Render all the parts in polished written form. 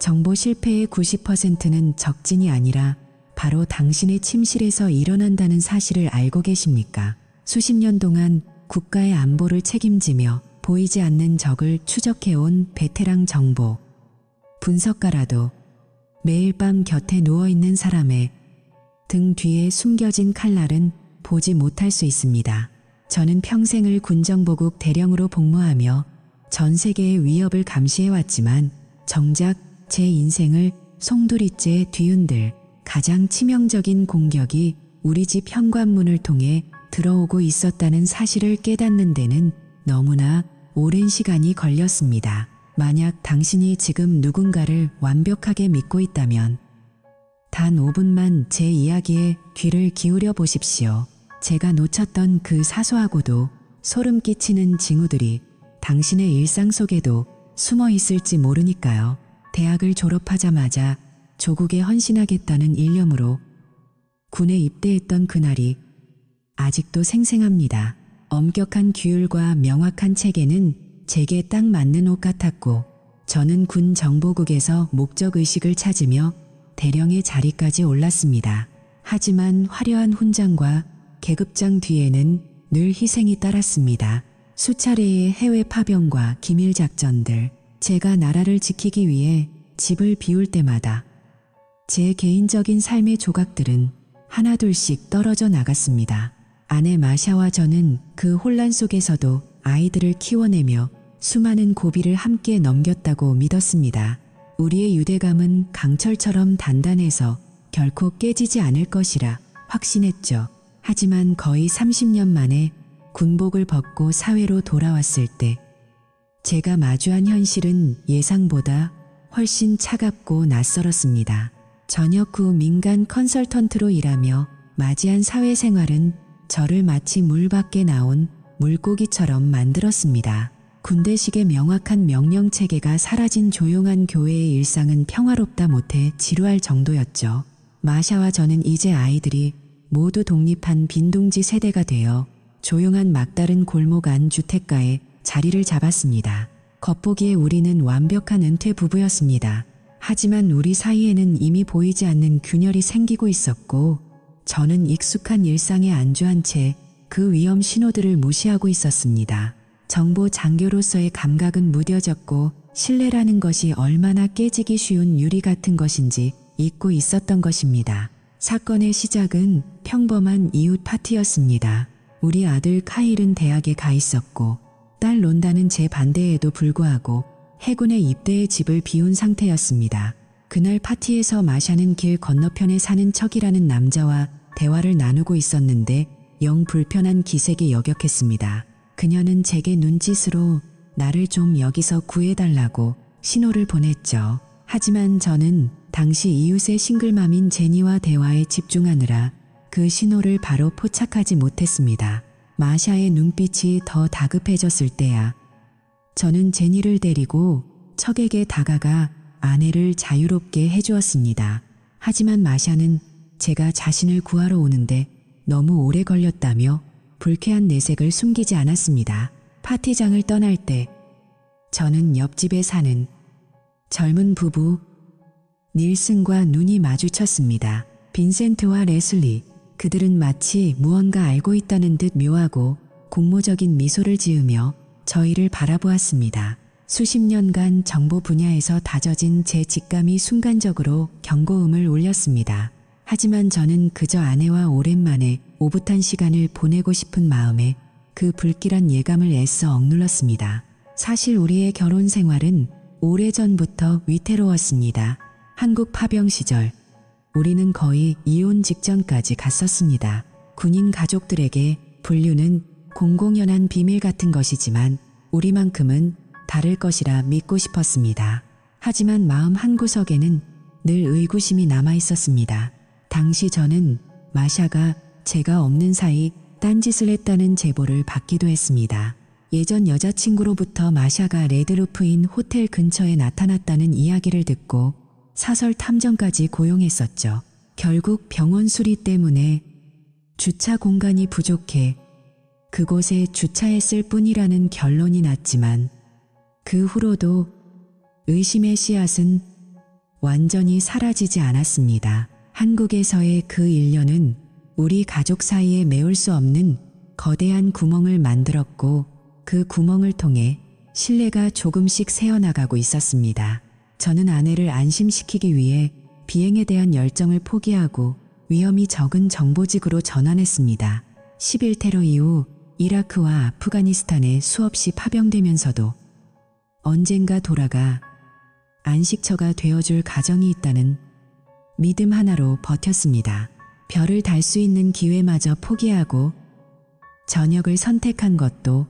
정보 실패의 90%는 적진이 아니라 바로 당신의 침실에서 일어난다는 사실을 알고 계십니까? 수십 년 동안 국가의 안보를 책임지며 보이지 않는 적을 추적해온 베테랑 정보 분석가라도 매일 밤 곁에 누워있는 사람의 등 뒤에 숨겨진 칼날은 보지 못할 수 있습니다. 저는 평생을 군정보국 대령으로 복무하며 전 세계의 위협을 감시해왔지만 정작 제 인생을 송두리째 뒤흔들 가장 치명적인 공격이 우리 집 현관문을 통해 들어오고 있었다는 사실을 깨닫는 데는 너무나 오랜 시간이 걸렸습니다. 만약 당신이 지금 누군가를 완벽하게 믿고 있다면 단 5분만 제 이야기에 귀를 기울여 보십시오. 제가 놓쳤던 그 사소하고도 소름 끼치는 징후들이 당신의 일상 속에도 숨어 있을지 모르니까요. 대학을 졸업하자마자 조국에 헌신하겠다는 일념으로 군에 입대했던 그날이 아직도 생생합니다. 엄격한 규율과 명확한 체계는 제게 딱 맞는 옷 같았고 저는 군 정보국에서 목적의식을 찾으며 대령의 자리까지 올랐습니다. 하지만 화려한 훈장과 계급장 뒤에는 늘 희생이 따랐습니다. 수차례의 해외 파병과 기밀 작전들, 제가 나라를 지키기 위해 집을 비울 때마다 제 개인적인 삶의 조각들은 하나둘씩 떨어져 나갔습니다. 아내 마샤와 저는 그 혼란 속에서도 아이들을 키워내며 수많은 고비를 함께 넘겼다고 믿었습니다. 우리의 유대감은 강철처럼 단단해서 결코 깨지지 않을 것이라 확신했죠. 하지만 거의 30년 만에 군복을 벗고 사회로 돌아왔을 때 제가 마주한 현실은 예상보다 훨씬 차갑고 낯설었습니다. 전역 후 민간 컨설턴트로 일하며 맞이한 사회생활은 저를 마치 물 밖에 나온 물고기처럼 만들었습니다. 군대식의 명확한 명령체계가 사라진 조용한 교회의 일상은 평화롭다 못해 지루할 정도였죠. 마샤와 저는 이제 아이들이 모두 독립한 빈둥지 세대가 되어 조용한 막다른 골목 안 주택가에 자리를 잡았습니다. 겉보기에 우리는 완벽한 은퇴 부부였습니다. 하지만 우리 사이에는 이미 보이지 않는 균열이 생기고 있었고 저는 익숙한 일상에 안주한 채 그 위험 신호들을 무시하고 있었습니다. 정보 장교로서의 감각은 무뎌졌고 신뢰라는 것이 얼마나 깨지기 쉬운 유리 같은 것인지 잊고 있었던 것입니다. 사건의 시작은 평범한 이웃 파티였습니다. 우리 아들 카일은 대학에 가 있었고 딸 론다는 제 반대에도 불구하고 해군에 입대해 집을 비운 상태였습니다. 그날 파티에서 마샤는 길 건너편에 사는 척이라는 남자와 대화를 나누고 있었는데 영 불편한 기색이 역역했습니다. 그녀는 제게 눈짓으로 나를 좀 여기서 구해달라고 신호를 보냈죠. 하지만 저는 당시 이웃의 싱글맘인 제니와 대화에 집중하느라 그 신호를 바로 포착하지 못했습니다. 마샤의 눈빛이 더 다급해졌을 때야 저는 제니를 데리고 척에게 다가가 아내를 자유롭게 해주었습니다. 하지만 마샤는 제가 자신을 구하러 오는데 너무 오래 걸렸다며 불쾌한 내색을 숨기지 않았습니다. 파티장을 떠날 때 저는 옆집에 사는 젊은 부부 닐슨과 눈이 마주쳤습니다. 빈센트와 레슬리, 그들은 마치 무언가 알고 있다는 듯 묘하고 공모적인 미소를 지으며 저희를 바라보았습니다. 수십 년간 정보 분야에서 다져진 제 직감이 순간적으로 경고음을 울렸습니다. 하지만 저는 그저 아내와 오랜만에 오붓한 시간을 보내고 싶은 마음에 그 불길한 예감을 애써 억눌렀습니다. 사실 우리의 결혼 생활은 오래전부터 위태로웠습니다. 한국 파병 시절 우리는 거의 이혼 직전까지 갔었습니다. 군인 가족들에게 분류는 공공연한 비밀 같은 것이지만 우리만큼은 다를 것이라 믿고 싶었습니다. 하지만 마음 한구석에는 늘 의구심이 남아 있었습니다. 당시 저는 마샤가 제가 없는 사이 딴짓을 했다는 제보를 받기도 했습니다. 예전 여자친구로부터 마샤가 레드루프인 호텔 근처에 나타났다는 이야기를 듣고 사설 탐정까지 고용했었죠. 결국 병원 수리 때문에 주차 공간이 부족해 그곳에 주차했을 뿐이라는 결론이 났지만 그 후로도 의심의 씨앗은 완전히 사라지지 않았습니다. 한국에서의 그 1년은 우리 가족 사이에 메울 수 없는 거대한 구멍을 만들었고 그 구멍을 통해 신뢰가 조금씩 새어나가고 있었습니다. 저는 아내를 안심시키기 위해 비행에 대한 열정을 포기하고 위험이 적은 정보직으로 전환했습니다. 10일 테러 이후 이라크와 아프가니스탄에 수없이 파병되면서도 언젠가 돌아가 안식처가 되어줄 가정이 있다는 믿음 하나로 버텼습니다. 별을 달 수 있는 기회마저 포기하고 전역을 선택한 것도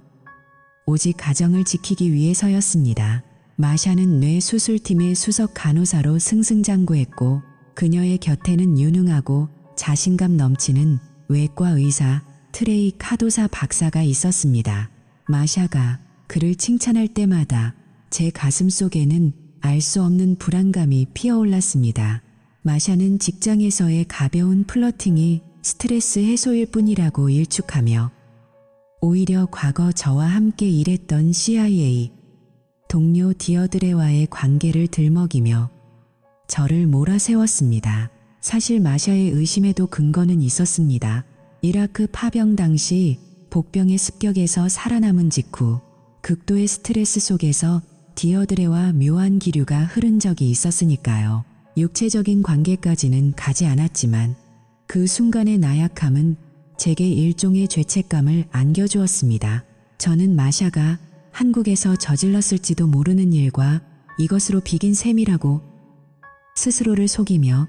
오직 가정을 지키기 위해서였습니다. 마샤는 뇌 수술팀의 수석 간호사로 승승장구했고 그녀의 곁에는 유능하고 자신감 넘치는 외과 의사 트레이 카도사 박사가 있었습니다. 마샤가 그를 칭찬할 때마다 제 가슴 속에는 알 수 없는 불안감이 피어올랐습니다. 마샤는 직장에서의 가벼운 플러팅이 스트레스 해소일 뿐이라고 일축하며 오히려 과거 저와 함께 일했던 CIA 동료 디어드레와의 관계를 들먹이며 저를 몰아세웠습니다. 사실 마샤의 의심에도 근거는 있었습니다. 이라크 파병 당시 복병의 습격에서 살아남은 직후 극도의 스트레스 속에서 디어드레와 묘한 기류가 흐른 적이 있었으니까요. 육체적인 관계까지는 가지 않았지만 그 순간의 나약함은 제게 일종의 죄책감을 안겨주었습니다. 저는 마샤가 한국에서 저질렀을지도 모르는 일과 이것으로 비긴 셈이라고 스스로를 속이며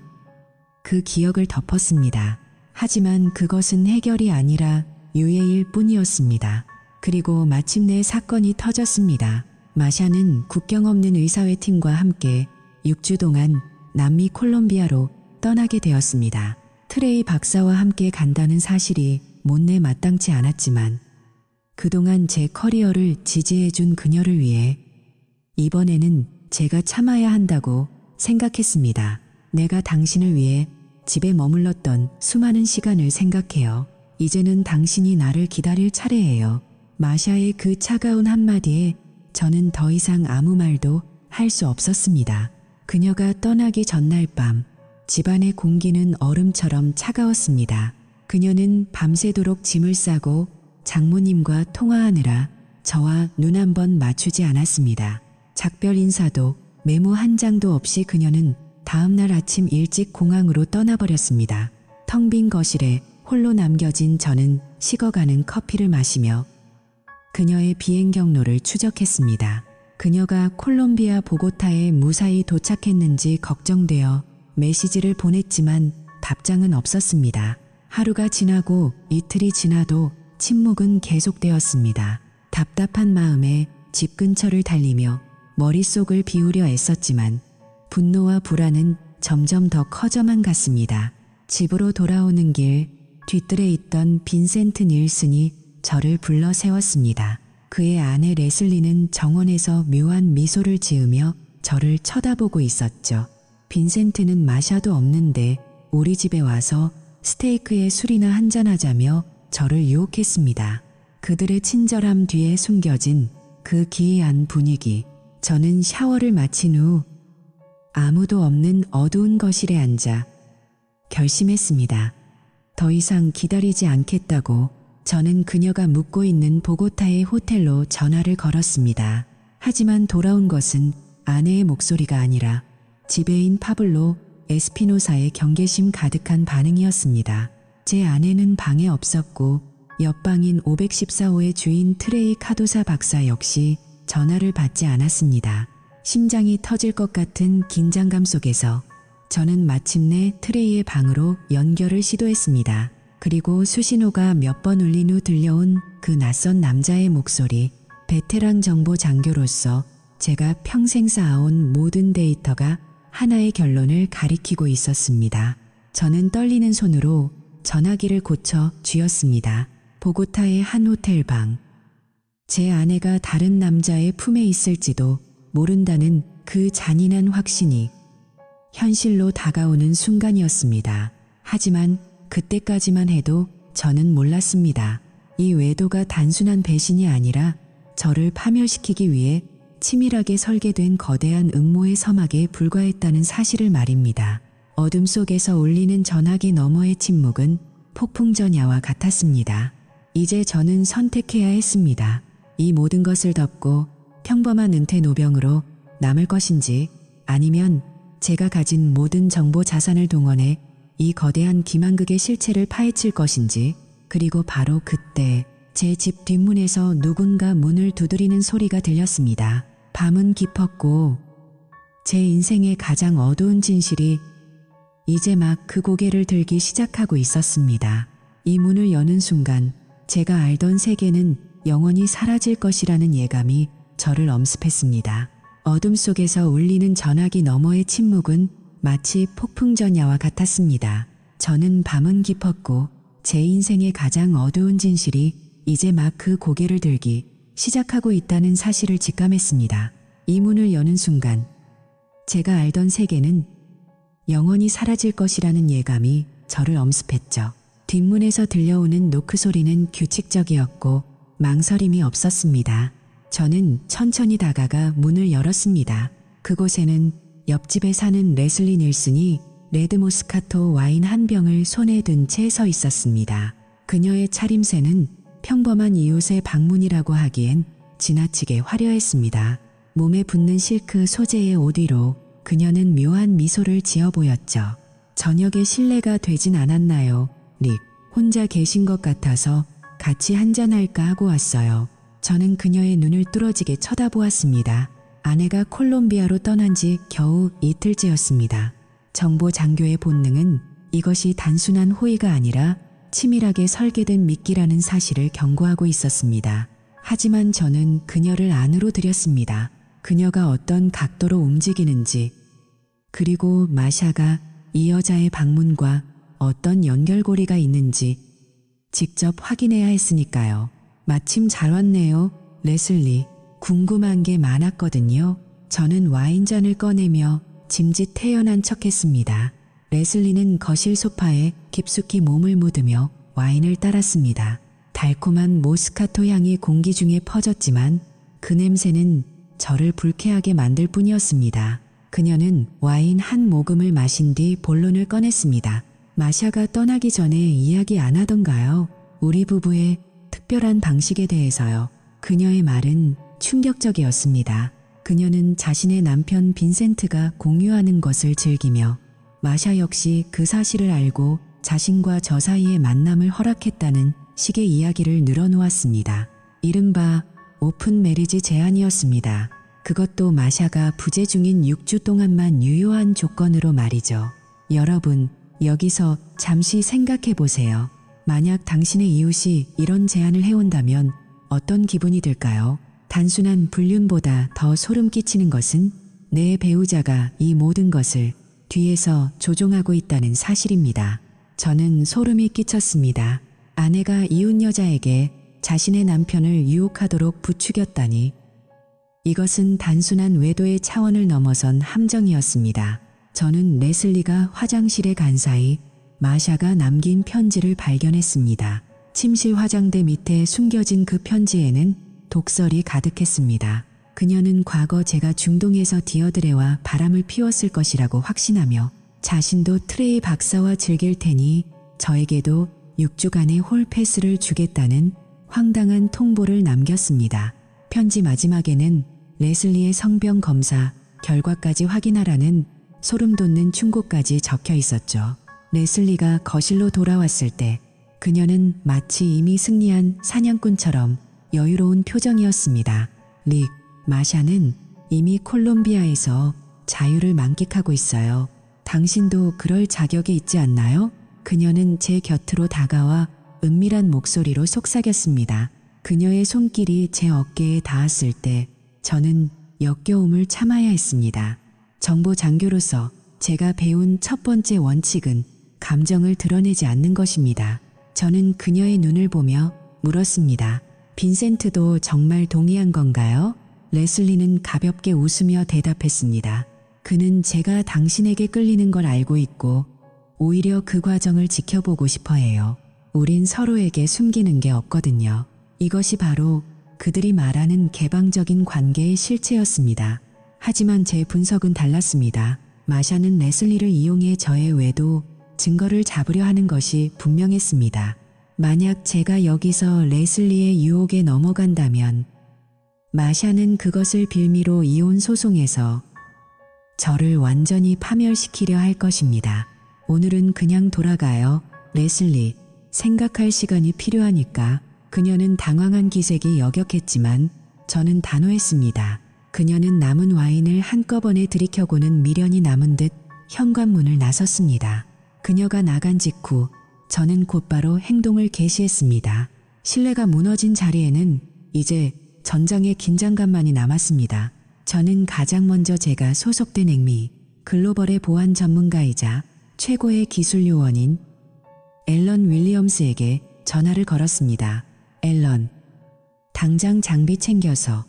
그 기억을 덮었습니다. 하지만 그것은 해결이 아니라 유예일 뿐이었습니다. 그리고 마침내 사건이 터졌습니다. 마샤는 국경 없는 의사회팀과 함께 6주 동안 남미 콜롬비아로 떠나게 되었습니다. 트레이 박사와 함께 간다는 사실이 못내 마땅치 않았지만 그동안 제 커리어를 지지해준 그녀를 위해 이번에는 제가 참아야 한다고 생각했습니다. 내가 당신을 위해 집에 머물렀던 수많은 시간을 생각해요. 이제는 당신이 나를 기다릴 차례예요. 마샤의 그 차가운 한마디에 저는 더 이상 아무 말도 할 수 없었습니다. 그녀가 떠나기 전날 밤 집안의 공기는 얼음처럼 차가웠습니다. 그녀는 밤새도록 짐을 싸고 장모님과 통화하느라 저와 눈 한 번 맞추지 않았습니다. 작별 인사도 메모 한 장도 없이 그녀는 다음날 아침 일찍 공항으로 떠나버렸습니다. 텅 빈 거실에 홀로 남겨진 저는 식어가는 커피를 마시며 그녀의 비행 경로를 추적했습니다. 그녀가 콜롬비아 보고타에 무사히 도착했는지 걱정되어 메시지를 보냈지만 답장은 없었습니다. 하루가 지나고 이틀이 지나도 침묵은 계속되었습니다. 답답한 마음에 집 근처를 달리며 머릿속을 비우려 애썼지만 분노와 불안은 점점 더 커져만 갔습니다. 집으로 돌아오는 길 뒤뜰에 있던 빈센트 닐슨이 저를 불러 세웠습니다. 그의 아내 레슬리는 정원에서 묘한 미소를 지으며 저를 쳐다보고 있었죠. 빈센트는 마샤도 없는데 우리 집에 와서 스테이크에 술이나 한잔하자며 저를 유혹했습니다. 그들의 친절함 뒤에 숨겨진 그 기이한 분위기. 저는 샤워를 마친 후 아무도 없는 어두운 거실에 앉아 결심했습니다. 더 이상 기다리지 않겠다고. 저는 그녀가 묵고 있는 보고타의 호텔로 전화를 걸었습니다. 하지만 돌아온 것은 아내의 목소리가 아니라 지배인 파블로 에스피노사의 경계심 가득한 반응이었습니다. 제 아내는 방에 없었고 옆방인 514호의 주인 트레이 카도사 박사 역시 전화를 받지 않았습니다. 심장이 터질 것 같은 긴장감 속에서 저는 마침내 트레이의 방으로 연결을 시도했습니다. 그리고 수신호가 몇 번 울린 후 들려온 그 낯선 남자의 목소리. 베테랑 정보 장교로서 제가 평생 쌓아온 모든 데이터가 하나의 결론을 가리키고 있었습니다. 저는 떨리는 손으로 전화기를 고쳐 쥐었습니다. 보고타의 한 호텔 방. 제 아내가 다른 남자의 품에 있을지도 모른다는 그 잔인한 확신이 현실로 다가오는 순간이었습니다. 하지만 그때까지만 해도 저는 몰랐습니다. 이 외도가 단순한 배신이 아니라 저를 파멸시키기 위해 치밀하게 설계된 거대한 음모의 서막에 불과했다는 사실을 말입니다. 어둠 속에서 울리는 전화기 너머의 침묵은 폭풍전야와 같았습니다. 이제 저는 선택해야 했습니다. 이 모든 것을 덮고 평범한 은퇴 노병으로 남을 것인지, 아니면 제가 가진 모든 정보 자산을 동원해 이 거대한 기만극의 실체를 파헤칠 것인지. 그리고 바로 그때 제 집 뒷문에서 누군가 문을 두드리는 소리가 들렸습니다. 밤은 깊었고 제 인생의 가장 어두운 진실이 이제 막 그 고개를 들기 시작하고 있었습니다. 이 문을 여는 순간 제가 알던 세계는 영원히 사라질 것이라는 예감이 저를 엄습했습니다. 어둠 속에서 울리는 전화기 너머의 침묵은 마치 폭풍전야와 같았습니다. 저는 밤은 깊었고 제 인생의 가장 어두운 진실이 이제 막 그 고개를 들기 시작하고 있다는 사실을 직감했습니다. 이 문을 여는 순간 제가 알던 세계는 영원히 사라질 것이라는 예감이 저를 엄습했죠. 뒷문에서 들려오는 노크 소리는 규칙적이었고 망설임이 없었습니다. 저는 천천히 다가가 문을 열었습니다. 그곳에는 옆집에 사는 레슬리 닐슨이 레드 모스카토 와인 한 병을 손에 든 채 서 있었습니다. 그녀의 차림새는 평범한 이웃의 방문이라고 하기엔 지나치게 화려했습니다. 몸에 붙는 실크 소재의 옷 위로 그녀는 묘한 미소를 지어 보였죠. 저녁에 실례가 되진 않았나요, 릭? 혼자 계신 것 같아서 같이 한잔할까 하고 왔어요. 저는 그녀의 눈을 뚫어지게 쳐다보았습니다. 아내가 콜롬비아로 떠난 지 겨우 이틀째였습니다. 정보 장교의 본능은 이것이 단순한 호의가 아니라 치밀하게 설계된 미끼라는 사실을 경고하고 있었습니다. 하지만 저는 그녀를 안으로 들였습니다. 그녀가 어떤 각도로 움직이는지, 그리고 마샤가 이 여자의 방문과 어떤 연결고리가 있는지 직접 확인해야 했으니까요. 마침 잘 왔네요, 레슬리. 궁금한 게 많았거든요. 저는 와인잔을 꺼내며 짐짓 태연한 척했습니다. 레슬리는 거실 소파에 깊숙이 몸을 묻으며 와인을 따랐습니다. 달콤한 모스카토 향이 공기 중에 퍼졌지만 그 냄새는 저를 불쾌하게 만들 뿐이었습니다. 그녀는 와인 한 모금을 마신 뒤 본론을 꺼냈습니다. 마샤가 떠나기 전에 이야기 안 하던가요? 우리 부부의 특별한 방식에 대해서요. 그녀의 말은 충격적이었습니다. 그녀는 자신의 남편 빈센트가 공유하는 것을 즐기며 마샤 역시 그 사실을 알고 자신과 저 사이의 만남을 허락했다는 식의 이야기를 늘어놓았습니다. 이른바 오픈 메리지 제안이었습니다. 그것도 마샤가 부재 중인 6주 동안만 유효한 조건으로 말이죠. 여러분, 여기서 잠시 생각해 보세요. 만약 당신의 이웃이 이런 제안을 해온다면 어떤 기분이 들까요? 단순한 불륜보다 더 소름 끼치는 것은 내 배우자가 이 모든 것을 뒤에서 조종하고 있다는 사실입니다. 저는 소름이 끼쳤습니다. 아내가 이웃 여자에게 자신의 남편을 유혹하도록 부추겼다니. 이것은 단순한 외도의 차원을 넘어선 함정이었습니다. 저는 레슬리가 화장실에 간 사이 마샤가 남긴 편지를 발견했습니다. 침실 화장대 밑에 숨겨진 그 편지에는 독설이 가득했습니다. 그녀는 과거 제가 중동에서 디어드레와 바람을 피웠을 것이라고 확신하며 자신도 트레이 박사와 즐길 테니 저에게도 6주간의 홀패스를 주겠다는 황당한 통보를 남겼습니다. 편지 마지막에는 레슬리의 성병 검사 결과까지 확인하라는 소름 돋는 충고까지 적혀 있었죠. 레슬리가 거실로 돌아왔을 때 그녀는 마치 이미 승리한 사냥꾼처럼 여유로운 표정이었습니다. 릭, 마샤는 이미 콜롬비아에서 자유를 만끽하고 있어요. 당신도 그럴 자격이 있지 않나요? 그녀는 제 곁으로 다가와 은밀한 목소리로 속삭였습니다. 그녀의 손길이 제 어깨에 닿았을 때 저는 역겨움을 참아야 했습니다. 정보 장교로서 제가 배운 첫 번째 원칙은 감정을 드러내지 않는 것입니다. 저는 그녀의 눈을 보며 물었습니다. 빈센트도 정말 동의한 건가요? 레슬리는 가볍게 웃으며 대답했습니다. 그는 제가 당신에게 끌리는 걸 알고 있고 오히려 그 과정을 지켜보고 싶어 해요. 우린 서로에게 숨기는 게 없거든요. 이것이 바로 그들이 말하는 개방적인 관계의 실체였습니다. 하지만 제 분석은 달랐습니다. 마샤는 레슬리를 이용해 저의 외도 증거를 잡으려 하는 것이 분명했습니다. 만약 제가 여기서 레슬리의 유혹에 넘어간다면 마샤는 그것을 빌미로 이혼 소송에서 저를 완전히 파멸시키려 할 것입니다. 오늘은 그냥 돌아가요. 레슬리, 생각할 시간이 필요하니까. 그녀는 당황한 기색이 역력했지만 저는 단호했습니다. 그녀는 남은 와인을 한꺼번에 들이켜고는 미련이 남은 듯 현관문을 나섰습니다. 그녀가 나간 직후 저는 곧바로 행동을 개시했습니다. 신뢰가 무너진 자리에는 이제 전장의 긴장감만이 남았습니다. 저는 가장 먼저 제가 소속된 앵미, 글로벌의 보안 전문가이자 최고의 기술 요원인 앨런 윌리엄스에게 전화를 걸었습니다. 앨런, 당장 장비 챙겨서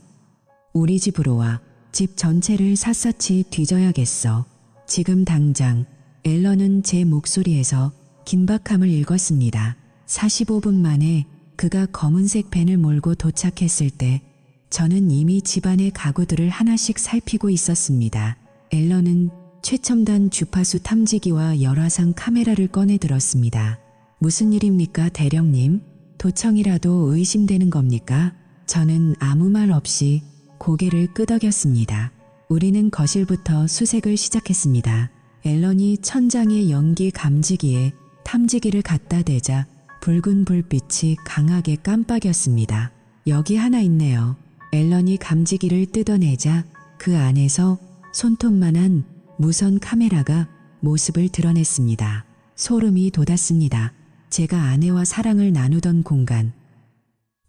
우리 집으로 와. 집 전체를 샅샅이 뒤져야겠어. 지금 당장. 앨런은 제 목소리에서 긴박함을 읽었습니다. 45분 만에 그가 검은색 밴을 몰고 도착했을 때 저는 이미 집안의 가구들을 하나씩 살피고 있었습니다. 앨런은 최첨단 주파수 탐지기와 열화상 카메라를 꺼내 들었습니다. 무슨 일입니까, 대령님? 도청이라도 의심되는 겁니까? 저는 아무 말 없이 고개를 끄덕였습니다. 우리는 거실부터 수색을 시작했습니다. 앨런이 천장의 연기 감지기에 탐지기를 갖다 대자 붉은 불빛이 강하게 깜빡였습니다. 여기 하나 있네요. 앨런이 감지기를 뜯어내자 그 안에서 손톱만한 무선 카메라가 모습을 드러냈습니다. 소름이 돋았습니다. 제가 아내와 사랑을 나누던 공간,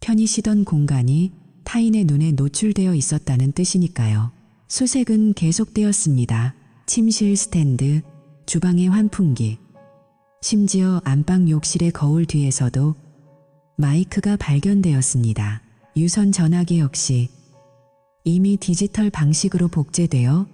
편히 쉬던 공간이 타인의 눈에 노출되어 있었다는 뜻이니까요. 수색은 계속되었습니다. 침실 스탠드, 주방의 환풍기, 심지어 안방 욕실의 거울 뒤에서도 마이크가 발견되었습니다. 유선 전화기 역시 이미 디지털 방식으로 복제되어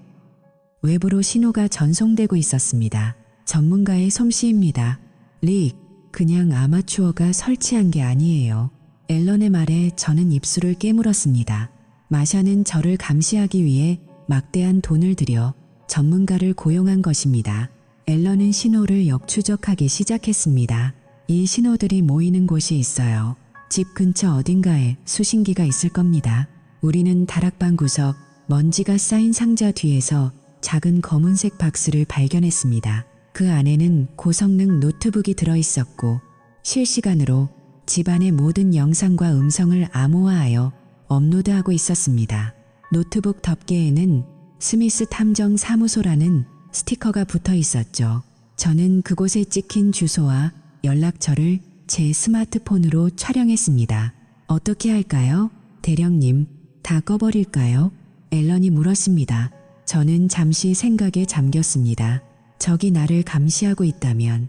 외부로 신호가 전송되고 있었습니다. 전문가의 솜씨입니다. 릭, 그냥 아마추어가 설치한 게 아니에요. 앨런의 말에 저는 입술을 깨물었습니다. 마샤는 저를 감시하기 위해 막대한 돈을 들여 전문가를 고용한 것입니다. 앨런은 신호를 역추적하기 시작했습니다. 이 신호들이 모이는 곳이 있어요. 집 근처 어딘가에 수신기가 있을 겁니다. 우리는 다락방 구석, 먼지가 쌓인 상자 뒤에서 작은 검은색 박스를 발견했습니다. 그 안에는 고성능 노트북이 들어있었고 실시간으로 집안의 모든 영상과 음성을 암호화하여 업로드하고 있었습니다. 노트북 덮개에는 스미스 탐정 사무소라는 스티커가 붙어 있었죠. 저는 그곳에 찍힌 주소와 연락처를 제 스마트폰으로 촬영했습니다. 어떻게 할까요? 대령님, 다 꺼버릴까요? 앨런이 물었습니다. 저는 잠시 생각에 잠겼습니다. 적이 나를 감시하고 있다면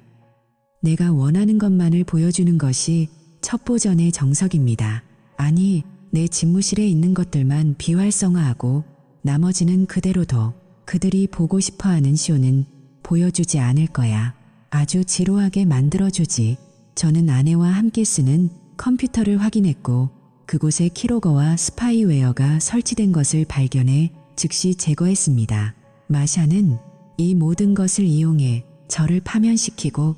내가 원하는 것만을 보여주는 것이 첩보전의 정석입니다. 아니, 내 집무실에 있는 것들만 비활성화하고 나머지는 그대로 둬. 그들이 보고 싶어하는 쇼는 보여주지 않을 거야. 아주 지루하게 만들어주지. 저는 아내와 함께 쓰는 컴퓨터를 확인했고 그곳에 키로거와 스파이웨어가 설치된 것을 발견해 즉시 제거했습니다. 마샤는 이 모든 것을 이용해 저를 파면시키고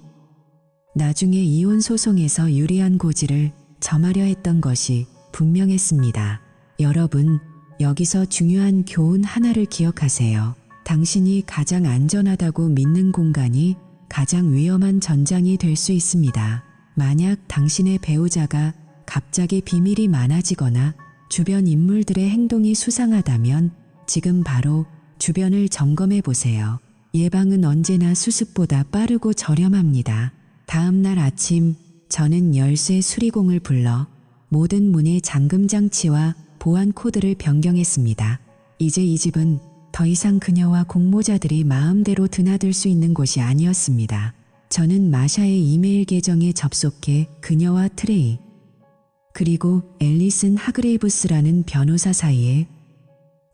나중에 이혼 소송에서 유리한 고지를 점하려 했던 것이 분명했습니다. 여러분, 여기서 중요한 교훈 하나를 기억하세요. 당신이 가장 안전하다고 믿는 공간이 가장 위험한 전장이 될 수 있습니다. 만약 당신의 배우자가 갑자기 비밀이 많아지거나 주변 인물들의 행동이 수상하다면 지금 바로 주변을 점검해 보세요. 예방은 언제나 수습보다 빠르고 저렴합니다. 다음 날 아침 저는 열쇠 수리공을 불러 모든 문의 잠금 장치와 보안 코드를 변경했습니다. 이제 이 집은 더 이상 그녀와 공모자들이 마음대로 드나들 수 있는 곳이 아니었습니다. 저는 마샤의 이메일 계정에 접속해 그녀와 트레이, 그리고 앨리슨 하그레이브스라는 변호사 사이에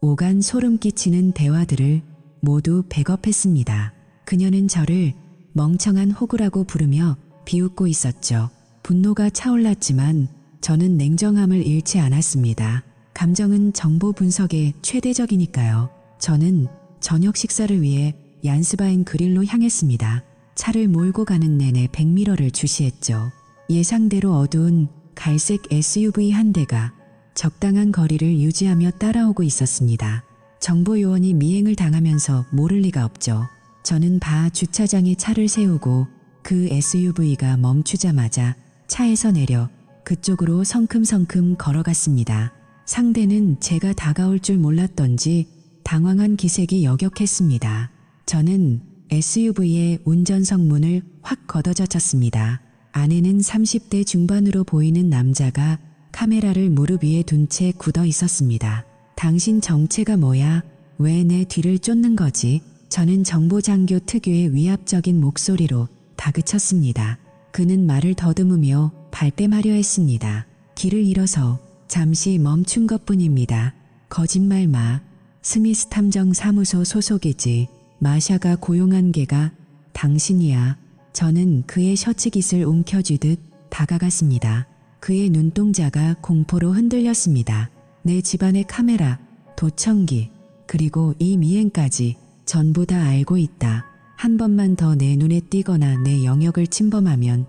오간 소름 끼치는 대화들을 모두 백업했습니다. 그녀는 저를 멍청한 호구라고 부르며 비웃고 있었죠. 분노가 차올랐지만 저는 냉정함을 잃지 않았습니다. 감정은 정보 분석의 최대적이니까요. 저는 저녁 식사를 위해 얀스바인 그릴로 향했습니다. 차를 몰고 가는 내내 백미러를 주시했죠. 예상대로 어두운 갈색 SUV 한 대가 적당한 거리를 유지하며 따라오고 있었습니다. 정보 요원이 미행을 당하면서 모를 리가 없죠. 저는 바 주차장에 차를 세우고 그 SUV가 멈추자마자 차에서 내려 그쪽으로 성큼성큼 걸어갔습니다. 상대는 제가 다가올 줄 몰랐던지 당황한 기색이 역력했습니다. 저는 SUV의 운전석 문을 확 걷어젖혔습니다. 안에는 30대 중반으로 보이는 남자가 카메라를 무릎 위에 둔 채 굳어 있었습니다. 당신 정체가 뭐야? 왜 내 뒤를 쫓는 거지? 저는 정보장교 특유의 위압적인 목소리로 다그쳤습니다. 그는 말을 더듬으며 발뺌하려 했습니다. 길을 잃어서 잠시 멈춘 것뿐입니다. 거짓말 마. 스미스 탐정 사무소 소속이지. 마샤가 고용한 개가 당신이야. 저는 그의 셔츠깃을 움켜쥐듯 다가갔습니다. 그의 눈동자가 공포로 흔들렸습니다. 내 집안의 카메라, 도청기, 그리고 이 미행까지 전부 다 알고 있다. 한 번만 더 내 눈에 띄거나 내 영역을 침범하면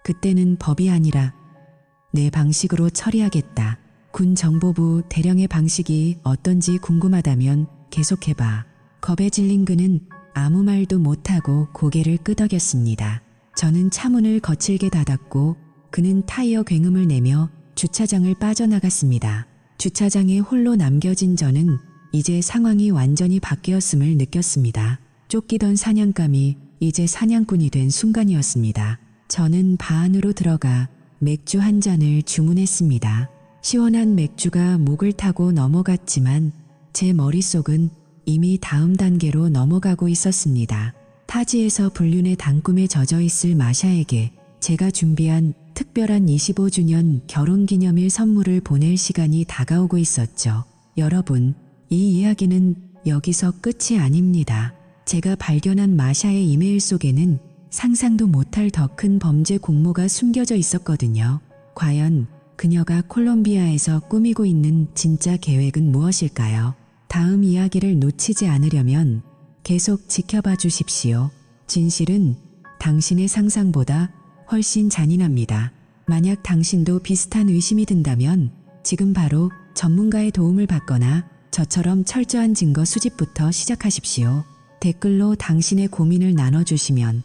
그때는 법이 아니라 내 방식으로 처리하겠다. 군 정보부 대령의 방식이 어떤지 궁금하다면 계속해봐. 겁에 질린 그는 아무 말도 못하고 고개를 끄덕였습니다. 저는 차문을 거칠게 닫았고 그는 타이어 굉음을 내며 주차장을 빠져나갔습니다. 주차장에 홀로 남겨진 저는 이제 상황이 완전히 바뀌었음을 느꼈습니다. 쫓기던 사냥감이 이제 사냥꾼이 된 순간이었습니다. 저는 바 안으로 들어가 맥주 한 잔을 주문했습니다. 시원한 맥주가 목을 타고 넘어갔지만 제 머릿속은 이미 다음 단계로 넘어가고 있었습니다. 타지에서 불륜의 단꿈에 젖어 있을 마샤에게 제가 준비한 특별한 25주년 결혼기념일 선물을 보낼 시간이 다가오고 있었죠. 여러분, 이 이야기는 여기서 끝이 아닙니다. 제가 발견한 마샤의 이메일 속에는 상상도 못할 더 큰 범죄 공모가 숨겨져 있었거든요. 과연 그녀가 콜롬비아에서 꾸미고 있는 진짜 계획은 무엇일까요? 다음 이야기를 놓치지 않으려면 계속 지켜봐 주십시오. 진실은 당신의 상상보다 훨씬 잔인합니다. 만약 당신도 비슷한 의심이 든다면 지금 바로 전문가의 도움을 받거나 저처럼 철저한 증거 수집부터 시작하십시오. 댓글로 당신의 고민을 나눠주시면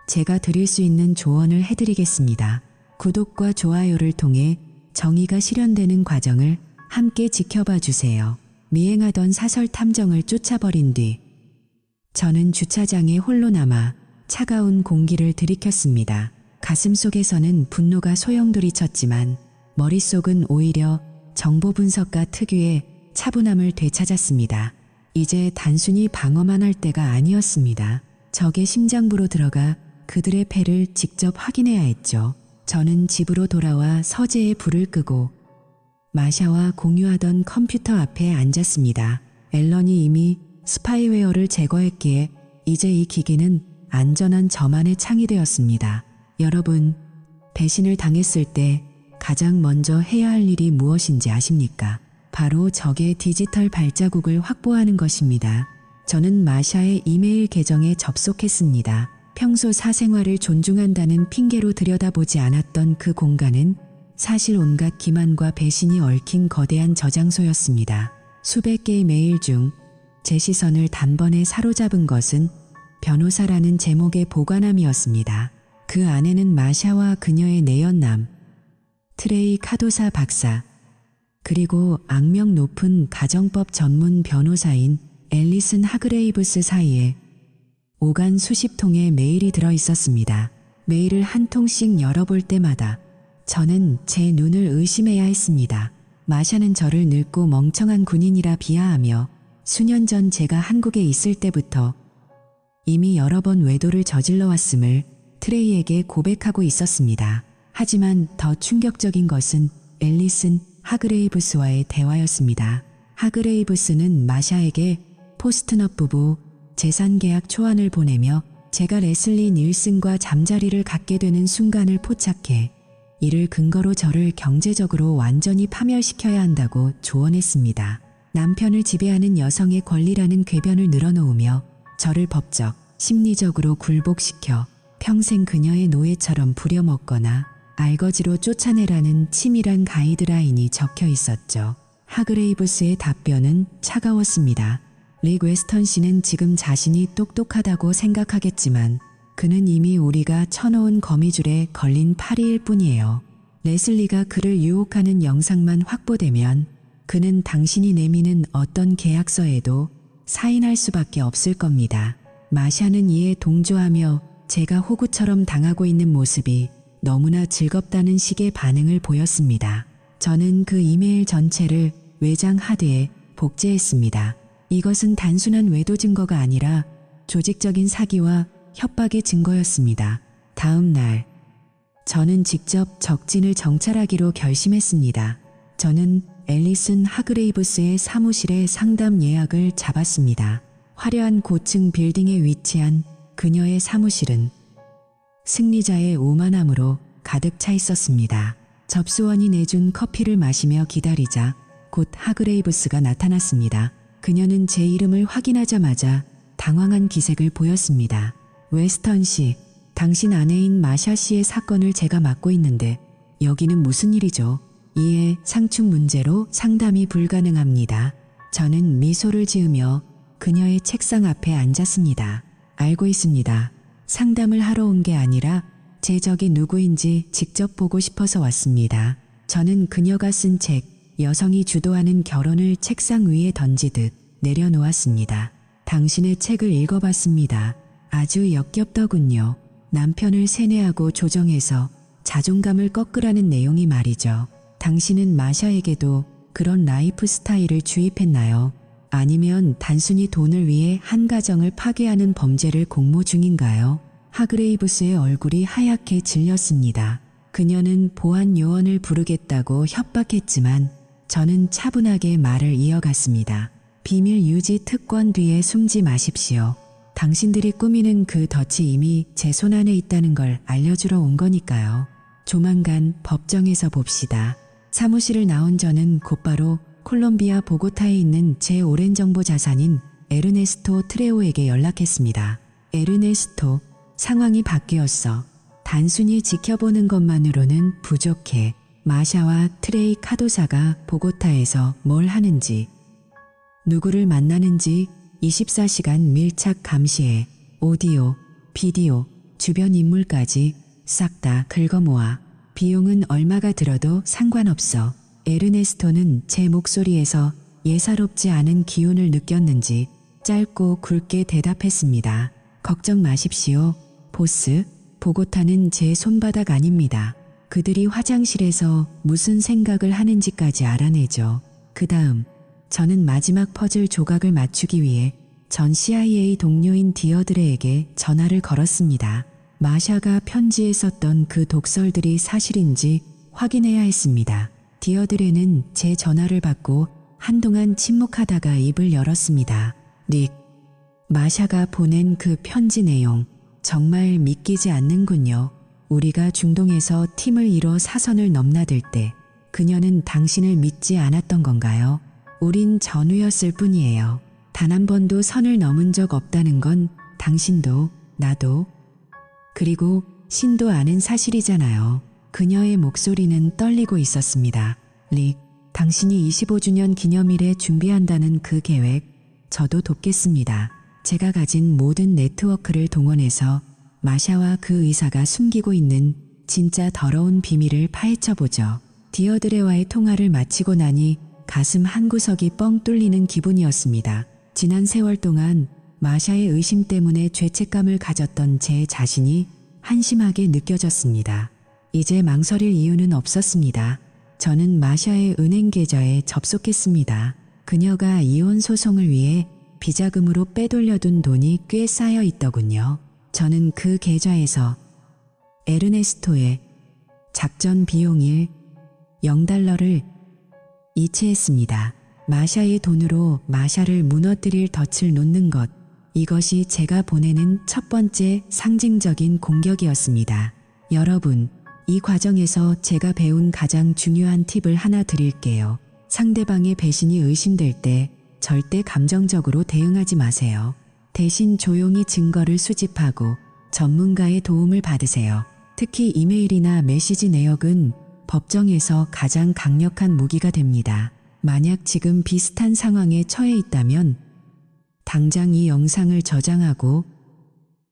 제가 드릴 수 있는 조언을 해드리겠습니다. 구독과 좋아요를 통해 정의가 실현되는 과정을 함께 지켜봐 주세요. 미행하던 사설 탐정을 쫓아버린 뒤 저는 주차장에 홀로 남아 차가운 공기를 들이켰습니다. 가슴속에서는 분노가 소용돌이쳤지만 머릿속은 오히려 정보 분석가 특유의 차분함을 되찾았습니다. 이제 단순히 방어만 할 때가 아니었습니다. 적의 심장부로 들어가 그들의 패를 직접 확인해야 했죠. 저는 집으로 돌아와 서재에 불을 끄고 마샤와 공유하던 컴퓨터 앞에 앉았습니다. 앨런이 이미 스파이웨어를 제거했기에 이제 이 기기는 안전한 저만의 창이 되었습니다. 여러분, 배신을 당했을 때 가장 먼저 해야 할 일이 무엇인지 아십니까? 바로 적의 디지털 발자국을 확보하는 것입니다. 저는 마샤의 이메일 계정에 접속했습니다. 평소 사생활을 존중한다는 핑계로 들여다보지 않았던 그 공간은 사실 온갖 기만과 배신이 얽힌 거대한 저장소였습니다. 수백 개의 메일 중 제 시선을 단번에 사로잡은 것은 변호사라는 제목의 보관함이었습니다. 그 안에는 마샤와 그녀의 내연남, 트레이 카도사 박사, 그리고 악명 높은 가정법 전문 변호사인 앨리슨 하그레이브스 사이에 오간 수십 통의 메일이 들어 있었습니다. 메일을 한 통씩 열어볼 때마다 저는 제 눈을 의심해야 했습니다. 마샤는 저를 늙고 멍청한 군인이라 비하하며 수년 전 제가 한국에 있을 때부터 이미 여러 번 외도를 저질러 왔음을 트레이에게 고백하고 있었습니다. 하지만 더 충격적인 것은 앨리슨 하그레이브스와의 대화였습니다. 하그레이브스는 마샤에게 포스트넛 부부 재산계약 초안을 보내며 제가 레슬리 닐슨과 잠자리를 갖게 되는 순간을 포착해 이를 근거로 저를 경제적으로 완전히 파멸시켜야 한다고 조언했습니다. 남편을 지배하는 여성의 권리라는 궤변을 늘어놓으며 저를 법적, 심리적으로 굴복시켜 평생 그녀의 노예처럼 부려먹거나 알거지로 쫓아내라는 치밀한 가이드라인이 적혀 있었죠. 하그레이브스의 답변은 차가웠습니다. 릭 웨스턴 씨는 지금 자신이 똑똑하다고 생각하겠지만 그는 이미 우리가 쳐놓은 거미줄에 걸린 파리일 뿐이에요. 레슬리가 그를 유혹하는 영상만 확보되면 그는 당신이 내미는 어떤 계약서에도 사인할 수밖에 없을 겁니다. 마샤는 이에 동조하며 제가 호구처럼 당하고 있는 모습이 너무나 즐겁다는 식의 반응을 보였습니다. 저는 그 이메일 전체를 외장 하드에 복제했습니다. 이것은 단순한 외도 증거가 아니라 조직적인 사기와 협박의 증거였습니다. 다음 날, 저는 직접 적진을 정찰하기로 결심했습니다. 저는 앨리슨 하그레이브스의 사무실에 상담 예약을 잡았습니다. 화려한 고층 빌딩에 위치한 그녀의 사무실은 승리자의 오만함으로 가득 차 있었습니다. 접수원이 내준 커피를 마시며 기다리자 곧 하그레이브스가 나타났습니다. 그녀는 제 이름을 확인하자마자 당황한 기색을 보였습니다. 웨스턴 씨, 당신 아내인 마샤 씨의 사건을 제가 맡고 있는데 여기는 무슨 일이죠? 이에 상충 문제로 상담이 불가능합니다. 저는 미소를 지으며 그녀의 책상 앞에 앉았습니다. 알고 있습니다. 상담을 하러 온 게 아니라 제 적이 누구인지 직접 보고 싶어서 왔습니다. 저는 그녀가 쓴 책, 여성이 주도하는 결혼을 책상 위에 던지듯 내려놓았습니다. 당신의 책을 읽어봤습니다. 아주 역겹더군요. 남편을 세뇌하고 조정해서 자존감을 꺾으라는 내용이 말이죠. 당신은 마샤에게도 그런 라이프 스타일을 주입했나요? 아니면 단순히 돈을 위해 한 가정을 파괴하는 범죄를 공모 중인가요? 하그레이브스의 얼굴이 하얗게 질렸습니다. 그녀는 보안 요원을 부르겠다고 협박했지만 저는 차분하게 말을 이어갔습니다. 비밀 유지 특권 뒤에 숨지 마십시오. 당신들이 꾸미는 그 덫이 이미 제 손안에 있다는 걸 알려주러 온 거니까요. 조만간 법정에서 봅시다. 사무실을 나온 저는 곧바로 콜롬비아 보고타에 있는 제 오랜 정보 자산인 에르네스토 트레오에게 연락했습니다. 에르네스토, 상황이 바뀌었어. 단순히 지켜보는 것만으로는 부족해. 마샤와 트레이 카도사가 보고타에서 뭘 하는지, 누구를 만나는지 24시간 밀착 감시해. 오디오, 비디오, 주변 인물까지 싹 다 긁어모아. 비용은 얼마가 들어도 상관없어. 에르네스토는 제 목소리에서 예사롭지 않은 기운을 느꼈는지 짧고 굵게 대답했습니다. 걱정 마십시오, 보스. 보고타는 제 손바닥 아닙니다. 그들이 화장실에서 무슨 생각을 하는지까지 알아내죠. 그 다음 저는 마지막 퍼즐 조각을 맞추기 위해 전 CIA 동료인 디어드레에게 전화를 걸었습니다. 마샤가 편지에 썼던 그 독설들이 사실인지 확인해야 했습니다. 디어드레는 제 전화를 받고 한동안 침묵하다가 입을 열었습니다. 릭, 마샤가 보낸 그 편지 내용 정말 믿기지 않는군요. 우리가 중동에서 팀을 이뤄 사선을 넘나들 때 그녀는 당신을 믿지 않았던 건가요? 우린 전우였을 뿐이에요. 단 한 번도 선을 넘은 적 없다는 건 당신도 나도 그리고 신도 아는 사실이잖아요. 그녀의 목소리는 떨리고 있었습니다. 릭, 당신이 25주년 기념일에 준비한다는 그 계획 저도 돕겠습니다. 제가 가진 모든 네트워크를 동원해서 마샤와 그 의사가 숨기고 있는 진짜 더러운 비밀을 파헤쳐보죠. 디어드레와의 통화를 마치고 나니 가슴 한구석이 뻥 뚫리는 기분이었습니다. 지난 세월 동안 마샤의 의심 때문에 죄책감을 가졌던 제 자신이 한심하게 느껴졌습니다. 이제 망설일 이유는 없었습니다. 저는 마샤의 은행 계좌에 접속했습니다. 그녀가 이혼 소송을 위해 비자금으로 빼돌려둔 돈이 꽤 쌓여 있더군요. 저는 그 계좌에서 에르네스토의 작전 비용일 0달러를 이체했습니다. 마샤의 돈으로 마샤를 무너뜨릴 덫을 놓는 것, 이것이 제가 보내는 첫 번째 상징적인 공격이었습니다. 여러분, 이 과정에서 제가 배운 가장 중요한 팁을 하나 드릴게요. 상대방의 배신이 의심될 때 절대 감정적으로 대응하지 마세요. 대신 조용히 증거를 수집하고 전문가의 도움을 받으세요. 특히 이메일이나 메시지 내역은 법정에서 가장 강력한 무기가 됩니다. 만약 지금 비슷한 상황에 처해 있다면 당장 이 영상을 저장하고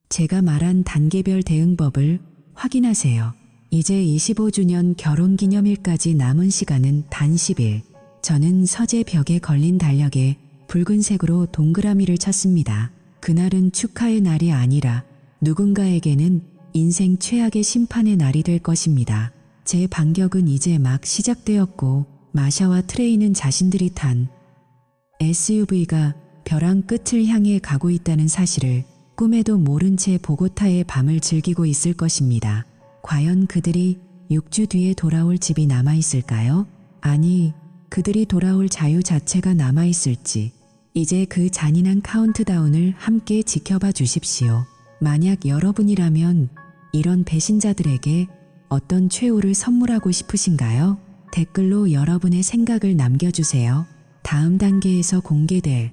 제가 말한 단계별 대응법을 확인하세요. 이제 25주년 결혼기념일까지 남은 시간은 단 10일. 저는 서재 벽에 걸린 달력에 붉은색으로 동그라미를 쳤습니다. 그날은 축하의 날이 아니라 누군가에게는 인생 최악의 심판의 날이 될 것입니다. 제 반격은 이제 막 시작되었고 마샤와 트레이는 자신들이 탄 SUV가 벼랑 끝을 향해 가고 있다는 사실을 꿈에도 모른 채 보고타의 밤을 즐기고 있을 것입니다. 과연 그들이 6주 뒤에 돌아올 집이 남아있을까요? 아니, 그들이 돌아올 자유 자체가 남아있을지. 이제 그 잔인한 카운트다운을 함께 지켜봐 주십시오. 만약 여러분이라면 이런 배신자들에게 어떤 최후를 선물하고 싶으신가요? 댓글로 여러분의 생각을 남겨주세요. 다음 단계에서 공개될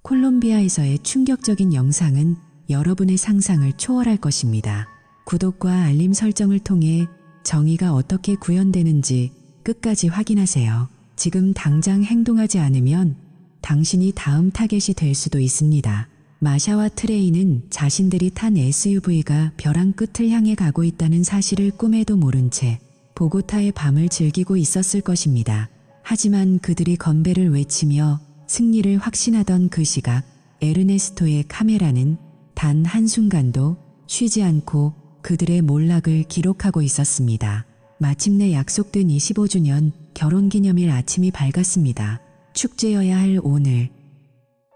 콜롬비아에서의 충격적인 영상은 여러분의 상상을 초월할 것입니다. 구독과 알림 설정을 통해 정의가 어떻게 구현되는지 끝까지 확인하세요. 지금 당장 행동하지 않으면 당신이 다음 타겟이 될 수도 있습니다. 마샤와 트레이는 자신들이 탄 SUV가 벼랑 끝을 향해 가고 있다는 사실을 꿈에도 모른 채 보고타의 밤을 즐기고 있었을 것입니다. 하지만 그들이 건배를 외치며 승리를 확신하던 그 시각, 에르네스토의 카메라는 단 한순간도 쉬지 않고 그들의 몰락을 기록하고 있었습니다. 마침내 약속된 25주년 결혼기념일 아침이 밝았습니다. 축제여야 할 오늘.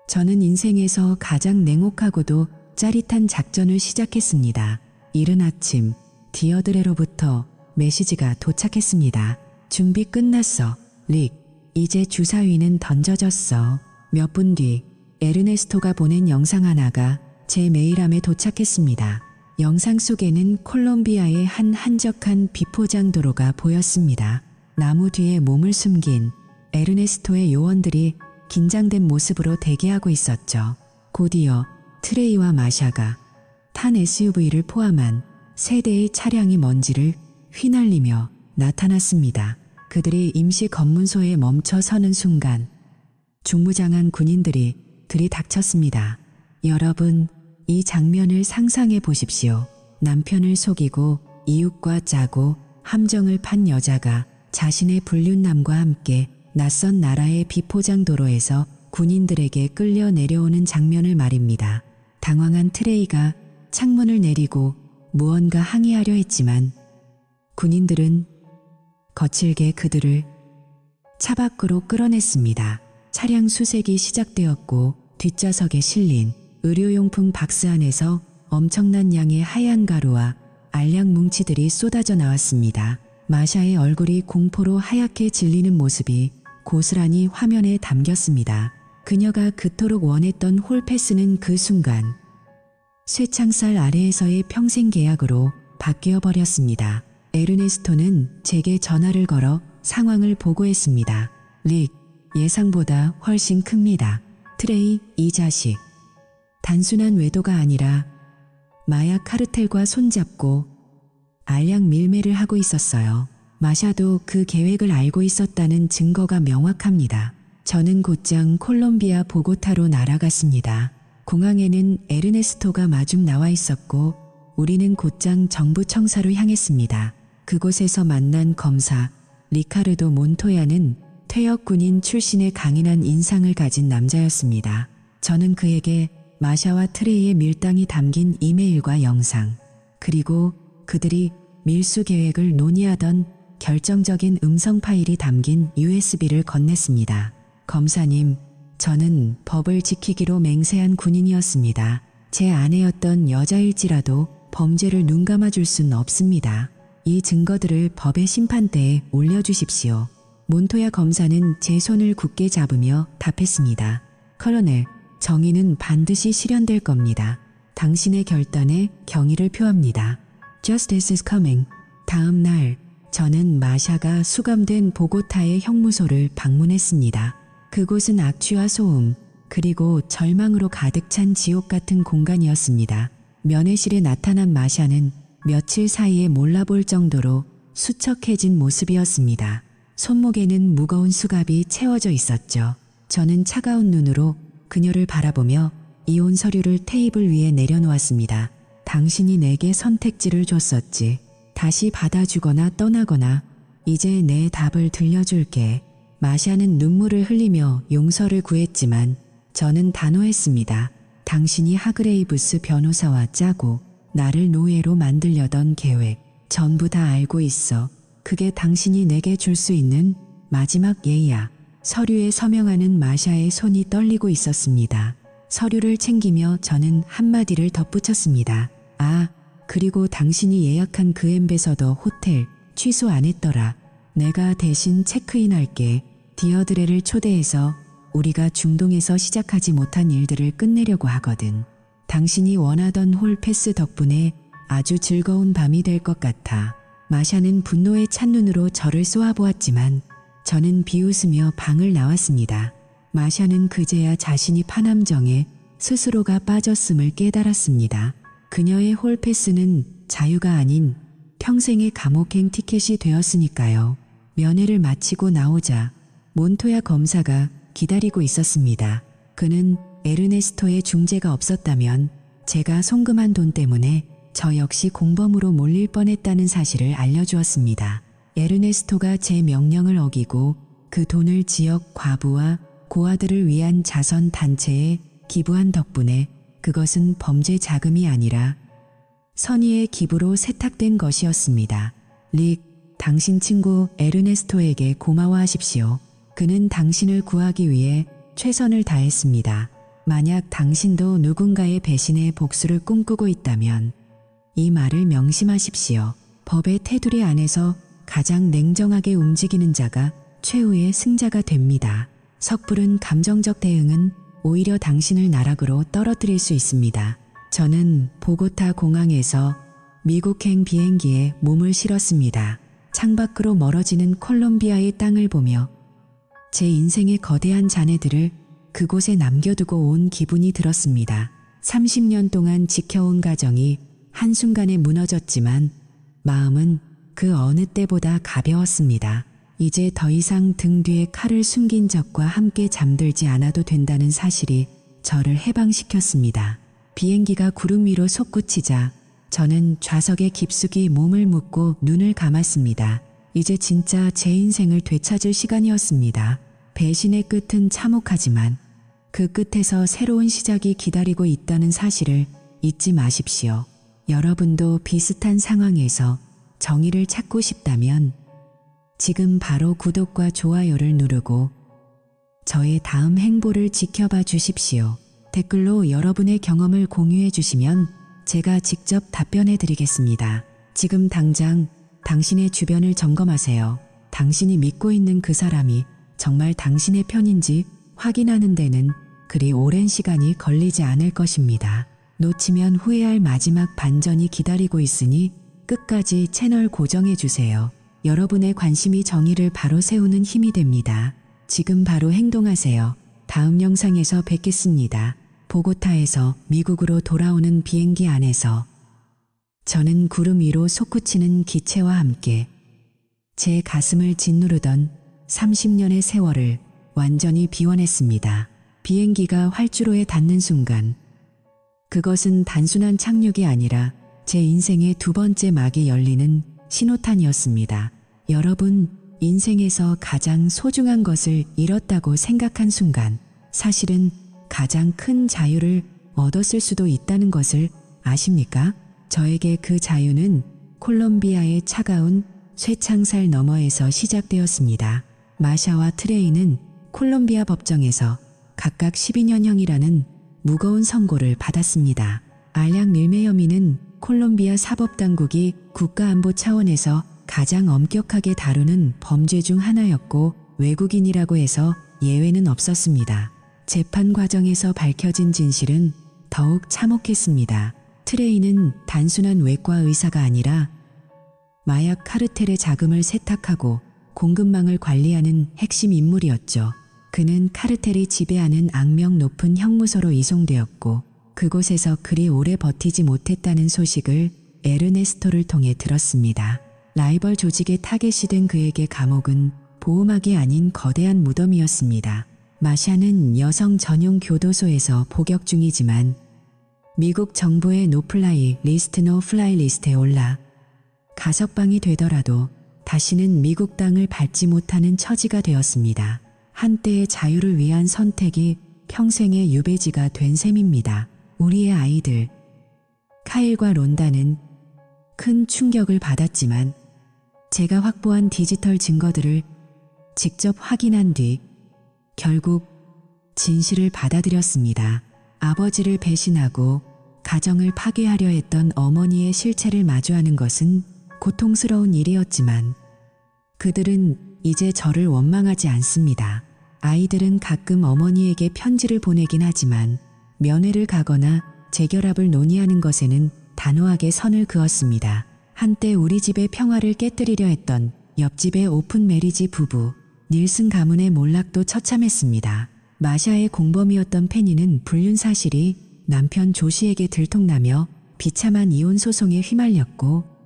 저는 인생에서 가장 냉혹하고도 짜릿한 작전을 시작했습니다. 이른 아침, 디어드레로부터 메시지가 도착했습니다. 준비 끝났어, 릭. 이제 주사위는 던져졌어. 몇 분 뒤, 에르네스토가 보낸 영상 하나가 제 메일함에 도착했습니다. 영상 속에는 콜롬비아의 한 한적한 비포장 도로가 보였습니다. 나무 뒤에 몸을 숨긴 에르네스토의 요원들이 긴장된 모습으로 대기하고 있었죠. 곧이어 트레이와 마샤가 탄 SUV를 포함한 세 대의 차량이 먼지를 휘날리며 나타났습니다. 그들이 임시 검문소에 멈춰 서는 순간 중무장한 군인들이 들이닥쳤습니다. 여러분, 이 장면을 상상해 보십시오. 남편을 속이고 이웃과 짜고 함정을 판 여자가 자신의 불륜남과 함께 낯선 나라의 비포장 도로에서 군인들에게 끌려 내려오는 장면을 말입니다. 당황한 트레이가 창문을 내리고 무언가 항의하려 했지만 군인들은 거칠게 그들을 차 밖으로 끌어냈습니다. 차량 수색이 시작되었고 뒷좌석에 실린 의료용품 박스 안에서 엄청난 양의 하얀 가루와 알약 뭉치들이 쏟아져 나왔습니다. 마샤의 얼굴이 공포로 하얗게 질리는 모습이 고스란히 화면에 담겼습니다. 그녀가 그토록 원했던 홀패스는 그 순간 쇠창살 아래에서의 평생 계약으로 바뀌어 버렸습니다. 에르네스토는 제게 전화를 걸어 상황을 보고했습니다. 릭, 예상보다 훨씬 큽니다. 트레이, 이 자식. 단순한 외도가 아니라 마약 카르텔과 손잡고 알약 밀매를 하고 있었어요. 마샤도 그 계획을 알고 있었다는 증거가 명확합니다. 저는 곧장 콜롬비아 보고타로 날아갔습니다. 공항에는 에르네스토가 마중 나와 있었고 우리는 곧장 정부 청사로 향했습니다. 그곳에서 만난 검사 리카르도 몬토야는 퇴역 군인 출신의 강인한 인상을 가진 남자였습니다. 저는 그에게 마샤와 트레이의 밀당이 담긴 이메일과 영상, 그리고 그들이 밀수 계획을 논의하던 결정적인 음성 파일이 담긴 USB를 건넸습니다. 검사님, 저는 법을 지키기로 맹세한 군인이었습니다. 제 아내였던 여자일지라도 범죄를 눈감아 줄 순 없습니다. 이 증거들을 법의 심판대에 올려주십시오. 몬토야 검사는 제 손을 굳게 잡으며 답했습니다. 커러넬, 정의는 반드시 실현될 겁니다. 당신의 결단에 경의를 표합니다. Justice is coming. 다음 날 저는 마샤가 수감된 보고타의 형무소를 방문했습니다. 그곳은 악취와 소음, 그리고 절망으로 가득 찬 지옥 같은 공간이었습니다. 면회실에 나타난 마샤는 며칠 사이에 몰라볼 정도로 수척해진 모습이었습니다. 손목에는 무거운 수갑이 채워져 있었죠. 저는 차가운 눈으로 그녀를 바라보며 이혼 서류를 테이블 위에 내려놓았습니다. 당신이 내게 선택지를 줬었지. 다시 받아주거나 떠나거나 이제 내 답을 들려줄게. 마샤는 눈물을 흘리며 용서를 구했지만 저는 단호했습니다. 당신이 하그레이브스 변호사와 짜고 나를 노예로 만들려던 계획 전부 다 알고 있어. 그게 당신이 내게 줄 수 있는 마지막 예의야. 서류에 서명하는 마샤의 손이 떨리고 있었습니다. 서류를 챙기며 저는 한마디를 덧붙였습니다. 아, 그리고 당신이 예약한 그 엠베서더 호텔 취소 안 했더라. 내가 대신 체크인할게. 디어드레를 초대해서 우리가 중동에서 시작하지 못한 일들을 끝내려고 하거든. 당신이 원하던 홀 패스 덕분에 아주 즐거운 밤이 될 것 같아. 마샤는 분노에 찬 눈으로 저를 쏘아보았지만 저는 비웃으며 방을 나왔습니다. 마샤는 그제야 자신이 파남정에 스스로가 빠졌음을 깨달았습니다. 그녀의 홀 패스는 자유가 아닌 평생의 감옥행 티켓이 되었으니까요. 면회를 마치고 나오자 몬토야 검사가 기다리고 있었습니다. 그는 에르네스토의 중재가 없었다면 제가 송금한 돈 때문에 저 역시 공범으로 몰릴 뻔했다는 사실을 알려주었습니다. 에르네스토가 제 명령을 어기고 그 돈을 지역 과부와 고아들을 위한 자선 단체에 기부한 덕분에 그것은 범죄 자금이 아니라 선의의 기부로 세탁된 것이었습니다. 릭, 당신 친구 에르네스토에게 고마워하십시오. 그는 당신을 구하기 위해 최선을 다했습니다. 만약 당신도 누군가의 배신의 복수를 꿈꾸고 있다면 이 말을 명심하십시오. 법의 테두리 안에서 가장 냉정하게 움직이는 자가 최후의 승자가 됩니다. 섣부른 감정적 대응은 오히려 당신을 나락으로 떨어뜨릴 수 있습니다. 저는 보고타 공항에서 미국행 비행기에 몸을 실었습니다. 창밖으로 멀어지는 콜롬비아의 땅을 보며 제 인생의 거대한 잔해들을 그곳에 남겨두고 온 기분이 들었습니다. 30년 동안 지켜온 가정이 한순간에 무너졌지만 마음은 그 어느 때보다 가벼웠습니다. 이제 더 이상 등 뒤에 칼을 숨긴 적과 함께 잠들지 않아도 된다는 사실이 저를 해방시켰습니다. 비행기가 구름 위로 솟구치자 저는 좌석에 깊숙이 몸을 묻고 눈을 감았습니다. 이제 진짜 제 인생을 되찾을 시간이었습니다. 배신의 끝은 참혹하지만 그 끝에서 새로운 시작이 기다리고 있다는 사실을 잊지 마십시오. 여러분도 비슷한 상황에서 정의를 찾고 싶다면 지금 바로 구독과 좋아요를 누르고 저의 다음 행보를 지켜봐 주십시오. 댓글로 여러분의 경험을 공유해 주시면 제가 직접 답변해 드리겠습니다. 지금 당장 당신의 주변을 점검하세요. 당신이 믿고 있는 그 사람이 정말 당신의 편인지 확인하는 데는 그리 오랜 시간이 걸리지 않을 것입니다. 놓치면 후회할 마지막 반전이 기다리고 있으니 끝까지 채널 고정해 주세요. 여러분의 관심이 정의를 바로 세우는 힘이 됩니다. 지금 바로 행동하세요. 다음 영상에서 뵙겠습니다. 보고타에서 미국으로 돌아오는 비행기 안에서 저는 구름 위로 솟구치는 기체와 함께 제 가슴을 짓누르던 30년의 세월을 완전히 비워냈습니다. 비행기가 활주로에 닿는 순간 그것은 단순한 착륙이 아니라 제 인생의 두 번째 막이 열리는 신호탄이었습니다. 여러분, 인생에서 가장 소중한 것을 잃었다고 생각한 순간 사실은 가장 큰 자유를 얻었을 수도 있다는 것을 아십니까? 저에게 그 자유는 콜롬비아의 차가운 쇠창살 너머에서 시작되었습니다. 마샤와 트레이는 콜롬비아 법정에서 각각 12년형이라는 무거운 선고를 받았습니다. 알약 밀매 혐의는 콜롬비아 사법당국이 국가안보 차원에서 가장 엄격하게 다루는 범죄 중 하나였고 외국인이라고 해서 예외는 없었습니다. 재판 과정에서 밝혀진 진실은 더욱 참혹했습니다. 트레이는 단순한 외과 의사가 아니라 마약 카르텔의 자금을 세탁하고 공급망을 관리하는 핵심 인물이었죠. 그는 카르텔이 지배하는 악명 높은 형무소로 이송되었고 그곳에서 그리 오래 버티지 못했다는 소식을 에르네스토를 통해 들었습니다. 라이벌 조직의 타겟이 된 그에게 감옥은 보호막이 아닌 거대한 무덤이었습니다. 마샤는 여성 전용 교도소에서 복역 중이지만 미국 정부의 노플라이 리스트 노플라이 리스트에 올라 가석방이 되더라도 다시는 미국 땅을 밟지 못하는 처지가 되었습니다. 한때의 자유를 위한 선택이 평생의 유배지가 된 셈입니다. 우리의 아이들 카일과 론다는 큰 충격을 받았지만 제가 확보한 디지털 증거들을 직접 확인한 뒤 결국 진실을 받아들였습니다. 아버지를 배신하고 가정을 파괴하려 했던 어머니의 실체를 마주하는 것은 고통스러운 일이었지만 그들은 이제 저를 원망하지 않습니다. 아이들은 가끔 어머니에게 편지를 보내긴 하지만 면회를 가거나 재결합을 논의하는 것에는 단호하게 선을 그었습니다. 한때 우리 집의 평화를 깨뜨리려 했던 옆집의 오픈 메리지 부부 닐슨 가문의 몰락도 처참했습니다. 마샤의 공범이었던 페니는 불륜 사실이 남편 조시에게 들통나며 비참한 이혼 소송에 휘말렸고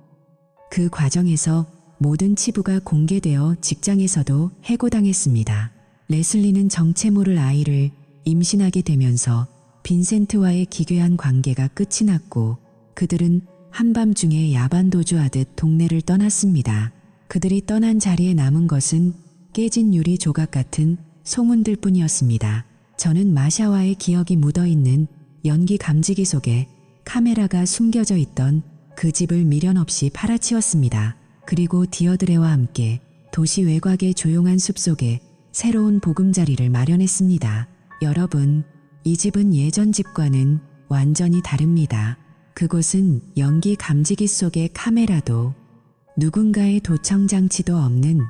그 과정에서 모든 치부가 공개되어 직장에서도 해고당했습니다. 레슬리는 정체 모를 아이를 임신하게 되면서 빈센트와의 기괴한 관계가 끝이 났고 그들은 한밤중에 야반도주하듯 동네를 떠났습니다. 그들이 떠난 자리에 남은 것은 깨진 유리 조각 같은 소문들 뿐이었습니다. 저는 마샤와의 기억이 묻어있는 연기 감지기 속에 카메라가 숨겨져 있던 그 집을 미련 없이 팔아치웠습니다. 그리고 디어드레와 함께 도시 외곽의 조용한 숲속에 새로운 보금자리를 마련했습니다. 여러분, 이 집은 예전 집과는 완전히 다릅니다. 그곳은 연기 감지기 속의 카메라도 누군가의 도청장치도 없는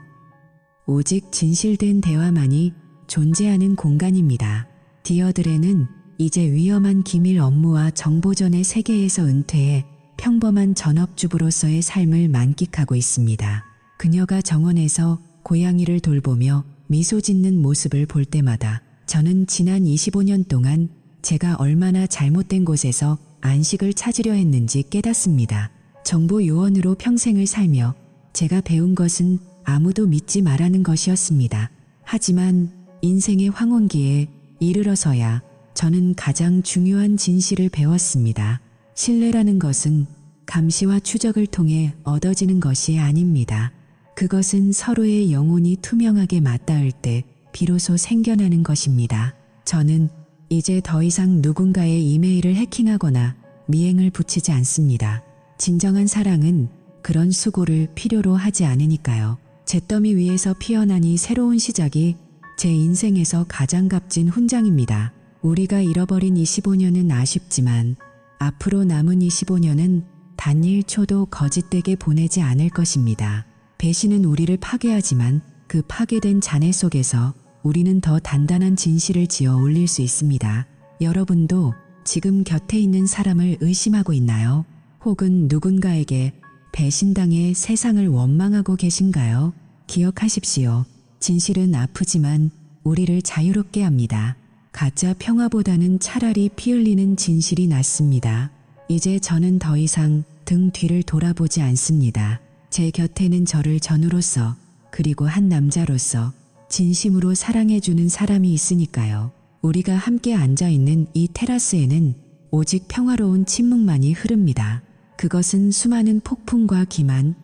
오직 진실된 대화만이 존재하는 공간입니다. 디어드레는 이제 위험한 기밀 업무와 정보전의 세계에서 은퇴해 평범한 전업주부로서의 삶을 만끽하고 있습니다. 그녀가 정원에서 고양이를 돌보며 미소 짓는 모습을 볼 때마다 저는 지난 25년 동안 제가 얼마나 잘못된 곳에서 안식을 찾으려 했는지 깨닫습니다. 정보 요원으로 평생을 살며 제가 배운 것은 아무도 믿지 말라는 것이었습니다. 하지만 인생의 황혼기에 이르러서야 저는 가장 중요한 진실을 배웠습니다. 신뢰라는 것은 감시와 추적을 통해 얻어지는 것이 아닙니다. 그것은 서로의 영혼이 투명하게 맞닿을 때 비로소 생겨나는 것입니다. 저는 이제 더 이상 누군가의 이메일을 해킹하거나 미행을 붙이지 않습니다. 진정한 사랑은 그런 수고를 필요로 하지 않으니까요. 잿더미 위에서 피어나니 새로운 시작이 제 인생에서 가장 값진 훈장입니다. 우리가 잃어버린 25년은 아쉽지만 앞으로 남은 25년은 단 1초도 거짓되게 보내지 않을 것입니다. 배신은 우리를 파괴하지만 그 파괴된 잔해 속에서 우리는 더 단단한 진실을 지어 올릴 수 있습니다. 여러분도 지금 곁에 있는 사람을 의심하고 있나요? 혹은 누군가에게 배신당해 세상을 원망하고 계신가요? 기억하십시오. 진실은 아프지만 우리를 자유롭게 합니다. 가짜 평화보다는 차라리 피 흘리는 진실이 낫습니다. 이제 저는 더 이상 등 뒤를 돌아보지 않습니다. 제 곁에는 저를 전우로서 그리고 한 남자로서 진심으로 사랑해주는 사람이 있으니까요. 우리가 함께 앉아있는 이 테라스에는 오직 평화로운 침묵만이 흐릅니다. 그것은 수많은 폭풍과 기만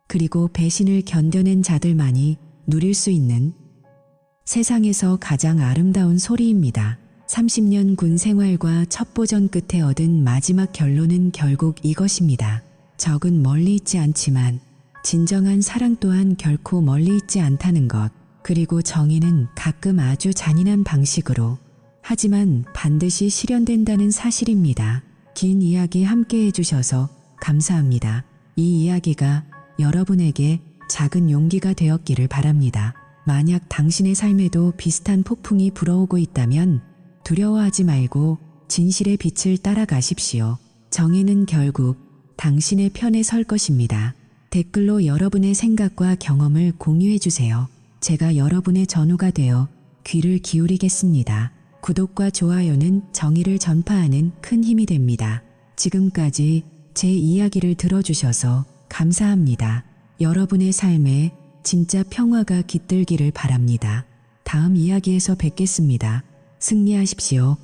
그리고 배신을 견뎌낸 자들만이 누릴 수 있는 세상에서 가장 아름다운 소리입니다. 30년 군 생활과 첩보전 끝에 얻은 마지막 결론은 결국 이것입니다. 적은 멀리 있지 않지만 진정한 사랑 또한 결코 멀리 있지 않다는 것. 그리고 정의는 가끔 아주 잔인한 방식으로 하지만 반드시 실현된다는 사실입니다. 긴 이야기 함께 해주셔서 감사합니다. 이 이야기가 여러분에게 작은 용기가 되었기를 바랍니다. 만약 당신의 삶에도 비슷한 폭풍이 불어오고 있다면 두려워하지 말고 진실의 빛을 따라가십시오. 정의는 결국 당신의 편에 설 것입니다. 댓글로 여러분의 생각과 경험을 공유해 주세요. 제가 여러분의 전우가 되어 귀를 기울이겠습니다. 구독과 좋아요는 정의를 전파하는 큰 힘이 됩니다. 지금까지 제 이야기를 들어주셔서 감사합니다. 여러분의 삶에 진짜 평화가 깃들기를 바랍니다. 다음 이야기에서 뵙겠습니다. 승리하십시오.